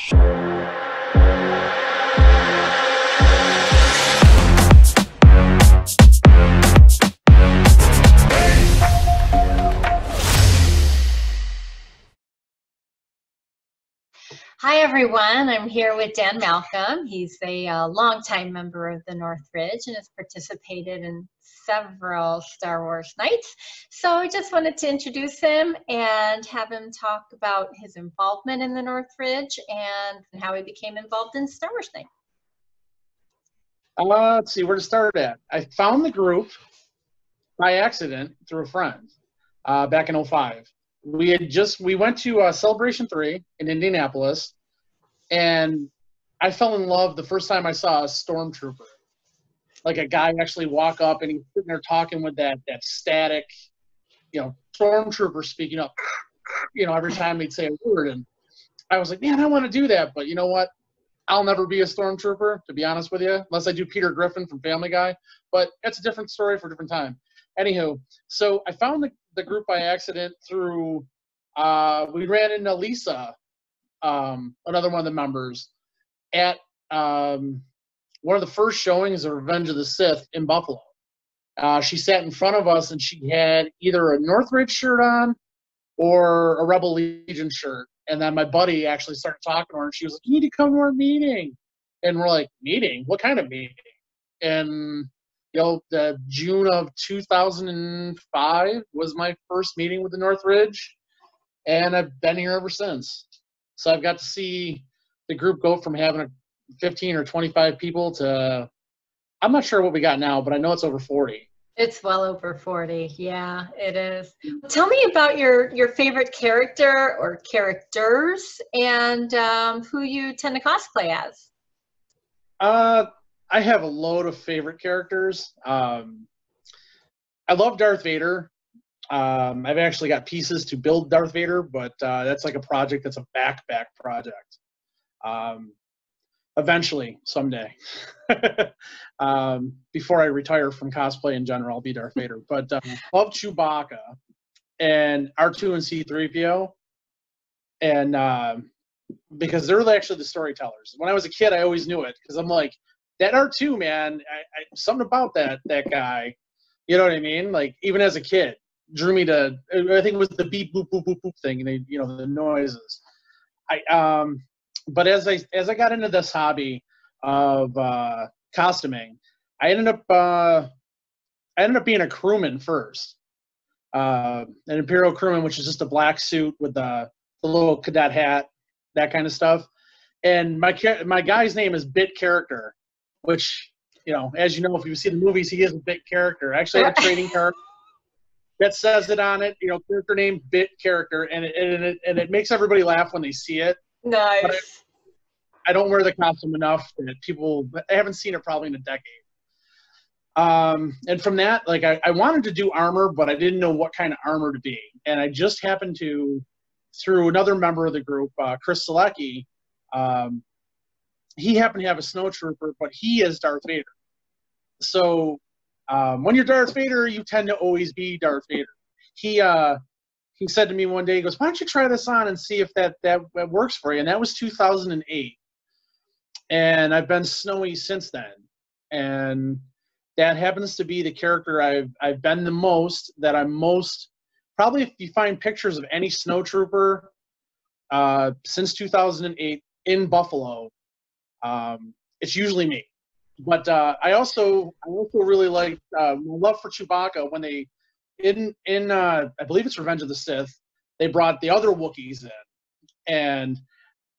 Hi, everyone. I'm here with Dan Malcolm. He's a longtime member of the Northridge and has participated in several Star Wars nights. So I just wanted to introduce him and have him talk about his involvement in the Northridge and how he became involved in Star Wars night. Let's see where to start at. I found the group by accident through a friend back in 2005. We went to Celebration 3 in Indianapolis, and I fell in love the first time I saw a stormtrooper. Like a guy actually walk up and he's sitting there talking with that static, stormtrooper speaking up, every time he'd say a word. And I was like, man, I want to do that. But you know what? I'll never be a stormtrooper, to be honest with you, unless I do Peter Griffin from Family Guy. But that's a different story for a different time. Anywho, so I found the group by accident through, we ran into Lisa, another one of the members, at one of the first showings of Revenge of the Sith in Buffalo. She sat in front of us, and she had either a Northridge shirt on or a Rebel Legion shirt. And then my buddy actually started talking to her, and she was like, you need to come to our meeting. And we're like, meeting? What kind of meeting? And the June of 2005 was my first meeting with the Northridge, and I've been here ever since. So I've got to see the group go from having 15 or 25 people to, I'm not sure what we got now, but I know it's over 40. It's well over 40. Yeah, it is. Tell me about your favorite character or characters and who you tend to cosplay as. I have a load of favorite characters. I love Darth Vader. I've actually got pieces to build Darth Vader, but that's like a project that's a back project. Eventually, someday. Before I retire from cosplay in general, I'll be Darth Vader. But love Chewbacca and R2 and C-3PO. And because they're actually the storytellers. When I was a kid, I always knew it because I'm like, that R2, man, something about that guy, you know what I mean? Like, even as a kid, drew me to, I think it was the beep, boop, boop, boop, boop thing, and the noises. But as I got into this hobby of costuming, I ended up being a crewman first, an Imperial crewman, which is just a black suit with the little cadet hat, that kind of stuff. And my guy's name is Bit Character, which, as you know, if you've seen the movies, he is a bit character. I actually have a trading card that says it on it, character name Bit Character, and it makes everybody laugh when they see it. Nice. But I don't wear the costume enough that I haven't seen it probably in a decade. And from that, like I wanted to do armor, but I didn't know what kind of armor to be. And I just happened to, through another member of the group, Chris Selecki, he happened to have a snowtrooper, but he is Darth Vader. So when you're Darth Vader, you tend to always be Darth Vader. He said to me one day, he goes, why don't you try this on and see if that works for you? And that was 2008. And I've been Snowy since then. And that happens to be the character I've been the most, that I'm most, probably if you find pictures of any snowtrooper since 2008 in Buffalo, it's usually me. But I also really like my love for Chewbacca when they in I believe it's Revenge of the Sith, they brought the other Wookiees in, and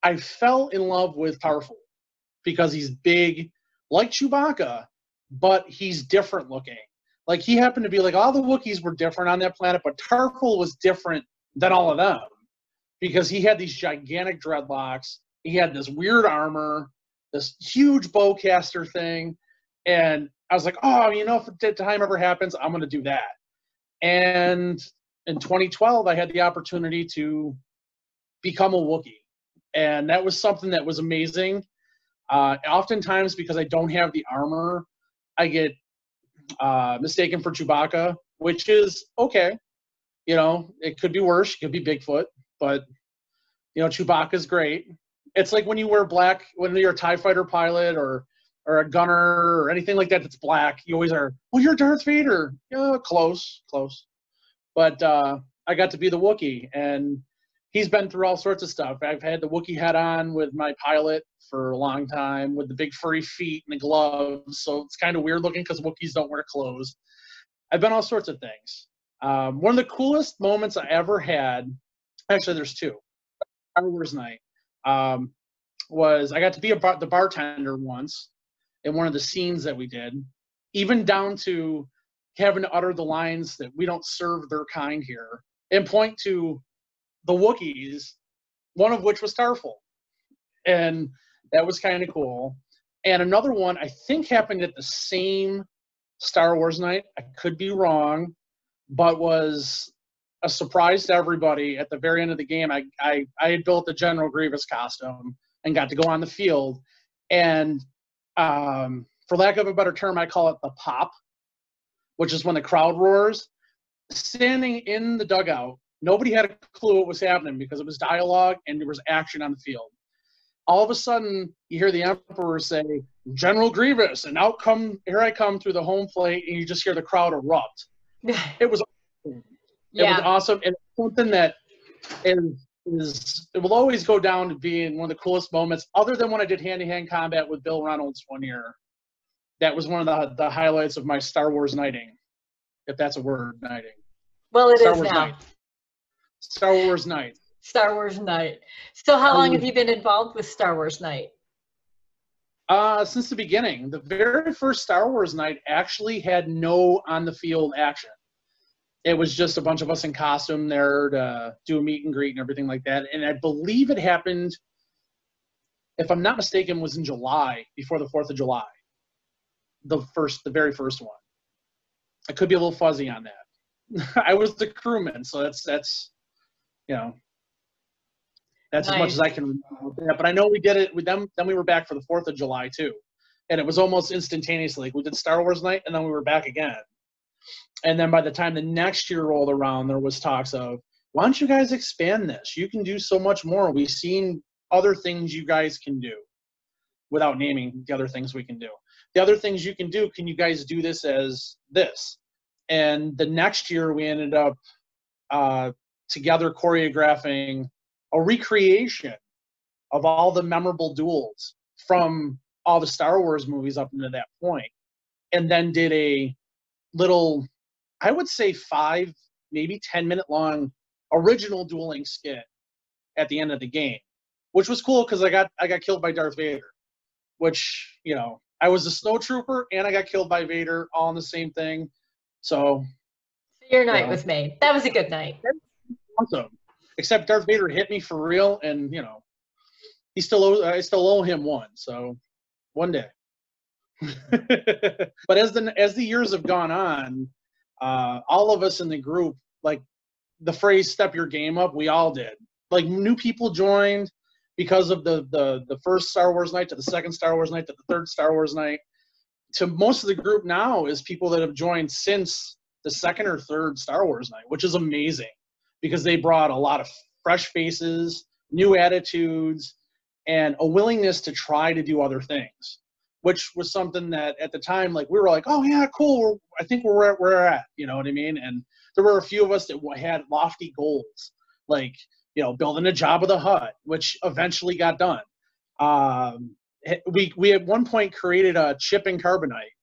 I fell in love with Tarful because he's big like Chewbacca, but he's different looking. Like, he happened to be like, all the Wookiees were different on that planet, but Tarful was different than all of them because he had these gigantic dreadlocks. He had this weird armor, this huge bowcaster thing. And I was like, oh, if the time ever happens, I'm going to do that. And in 2012, I had the opportunity to become a Wookiee. And that was something that was amazing. Oftentimes, because I don't have the armor, I get mistaken for Chewbacca, which is okay. It could be worse. It could be Bigfoot. But, Chewbacca's great. It's like when you wear black, when you're a TIE fighter pilot or a gunner or anything like that that's black, you always are, well, you're Darth Vader. Yeah, close. But I got to be the Wookiee, and he's been through all sorts of stuff. I've had the Wookiee hat on with my pilot for a long time with the big furry feet and the gloves, so it's kind of weird looking because Wookiees don't wear clothes. I've been all sorts of things. One of the coolest moments I ever had, actually there's two, Star Wars night, was I got to be the bartender once in one of the scenes that we did, even down to having to utter the lines that we don't serve their kind here, and point to the Wookiees, one of which was Starful. And that was kind of cool. And another one I think happened at the same Star Wars night. I could be wrong, but was a surprise to everybody. At the very end of the game, I had built the General Grievous costume and got to go on the field. And for lack of a better term, I call it the pop, which is when the crowd roars. Standing in the dugout, nobody had a clue what was happening because it was dialogue and there was action on the field. All of a sudden, you hear the Emperor say, General Grievous, and here I come through the home plate, and you just hear the crowd erupt. It was awesome. Yeah. It was awesome, and something that it will always go down to being one of the coolest moments, other than when I did hand-to-hand combat with Bill Reynolds one year. That was one of the highlights of my Star Wars nighting, if that's a word, nighting. Well, it Star is Wars now. night. Star Wars night. Star Wars night. So how long have you been involved with Star Wars night? Since the beginning. The very first Star Wars night actually had no on-the-field action. It was just a bunch of us in costume there to do a meet and greet and everything like that. And I believe it happened, if I'm not mistaken, was in July, before the 4th of July. The very first one. I could be a little fuzzy on that. I was the crewman, so that's you know, that's nice. As much as I can remember. But I know we did it with them. Then we were back for the 4th of July too, and it was almost instantaneously. Like we did Star Wars night, and then we were back again. And then by the time the next year rolled around, there was talks of, why don't you guys expand this? You can do so much more. We've seen other things you guys can do, without naming the other things we can do. The other things you can do, can you guys do this as this? And the next year we ended up together choreographing a recreation of all the memorable duels from all the Star Wars movies up into that point. And then did a little, I would say 5, maybe 10-minute long original dueling skit at the end of the game, which was cool because I got killed by Darth Vader, which, you know, I was a snowtrooper and I got killed by Vader all in the same thing. So your night was made. That was a good night. Awesome. Except Darth Vader hit me for real, and you know, I still owe him one. So one day. But as the years have gone on, all of us in the group, like the phrase "step your game up," we all did. Like new people joined because of the first Star Wars night, to the second Star Wars night, to the third Star Wars night. To most of the group now is people that have joined since the second or third Star Wars night, which is amazing because they brought a lot of fresh faces, new attitudes, and a willingness to try to do other things, which was something that at the time, like we were like, oh yeah, cool. I think we're where we're at, you know what I mean? And there were a few of us that had lofty goals, like, you know, building a Jabba the Hutt, which eventually got done. We at one point created a chip and carbonite,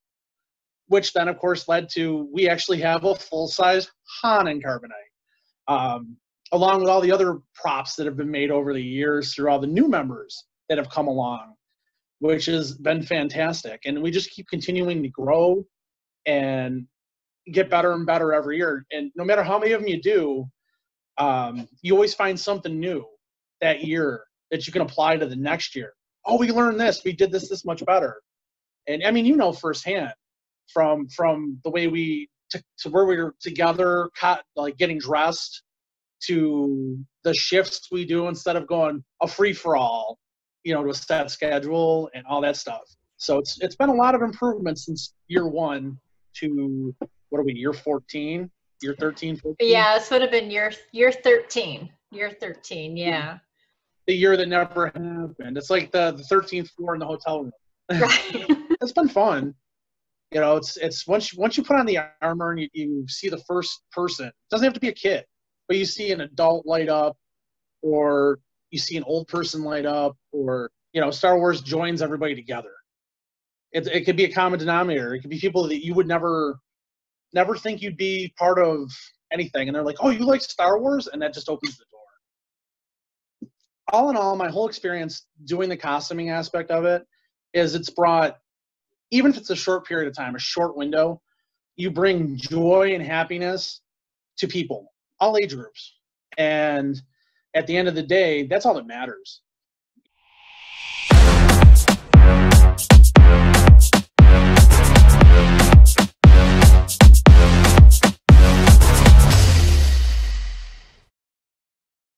which then of course led to, we actually have a full-size Han and carbonite, along with all the other props that have been made over the years through all the new members that have come along, which has been fantastic. And we just keep continuing to grow and get better and better every year. And no matter how many of them you do, you always find something new that year that you can apply to the next year. Oh, we learned this. We did this much better. And I mean, you know, firsthand from the way to where we were together, like getting dressed, to the shifts we do instead of going a free-for-all, you know, to a set schedule and all that stuff. So it's been a lot of improvement since year 1 to, what are we, year 14, year 13, 14? Yeah, this would have been year 13. Year 13, yeah. the year that never happened. It's like the 13th floor in the hotel room. Right. It's been fun. You know, it's once you put on the armor and you see the first person. It doesn't have to be a kid, but you see an adult light up, or you see an old person light up, or Star Wars joins everybody together. It could be a common denominator. It could be people that you would never think you'd be part of anything, and they're like, "Oh, you like Star Wars?" And that just opens the door. All in all, my whole experience doing the costuming aspect of it is it's brought, even if it's a short period of time, a short window, you bring joy and happiness to people, all age groups. And at the end of the day, that's all that matters.